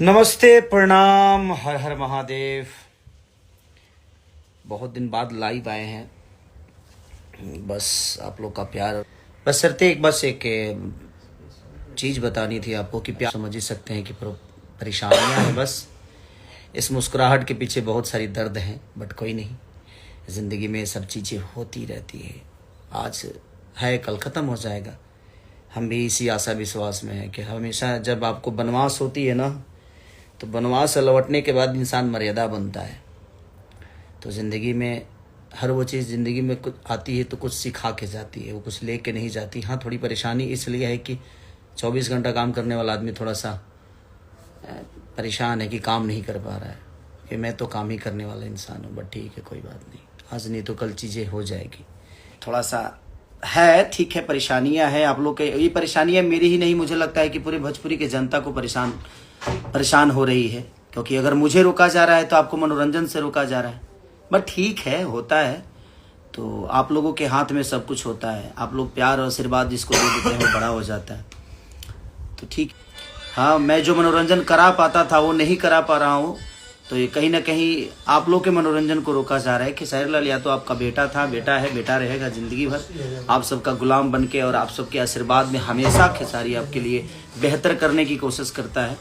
नमस्ते, प्रणाम, हर हर महादेव। बहुत दिन बाद लाइव आए हैं। बस आप लोग का प्यार, बस सरते एक चीज़ बतानी थी आपको कि प्यार समझ ही सकते हैं कि परेशानियां हैं। बस इस मुस्कुराहट के पीछे बहुत सारी दर्द हैं, बट कोई नहीं, ज़िंदगी में सब चीज़ें होती रहती है। आज है, कल ख़त्म हो जाएगा। हम भी इसी आशा विश्वास में हैं कि हमेशा जब आपको बनवास होती है ना, तो बनवास से लौटने के बाद इंसान मर्यादा बनता है। तो ज़िंदगी में हर वो चीज़ ज़िंदगी में कुछ आती है तो कुछ सिखा के जाती है, वो कुछ ले के नहीं जाती। हाँ, थोड़ी परेशानी इसलिए है कि 24 घंटा काम करने वाला आदमी थोड़ा सा परेशान है कि काम नहीं कर पा रहा है। कि मैं तो काम ही करने वाला इंसान हूँ, बट ठीक है, कोई बात नहीं, आज नहीं तो कल चीज़ें हो जाएगी। थोड़ा सा है, ठीक है, परेशानियां हैं आप लोग के। ये परेशानियां मेरी ही नहीं, मुझे लगता है कि पूरे भोजपुरी के जनता को परेशान हो रही है। क्योंकि अगर मुझे रोका जा रहा है तो आपको मनोरंजन से रोका जा रहा है। बट ठीक है, होता है। तो आप लोगों के हाथ में सब कुछ होता है। आप लोग प्यार और आशीर्वाद जिसको दे देते हैं वो बड़ा हो जाता है। तो ठीक, हाँ, मैं जो मनोरंजन करा पाता था वो नहीं करा पा रहा हूँ। तो ये कहीं ना कहीं आप लोग के मनोरंजन को रोका जा रहा है। खेसारी लाल या तो आपका बेटा था, बेटा है, बेटा रहेगा जिंदगी भर। आप सबका गुलाम बन के और आप सबके आशीर्वाद में हमेशा खेसारी आपके लिए बेहतर करने की कोशिश करता है।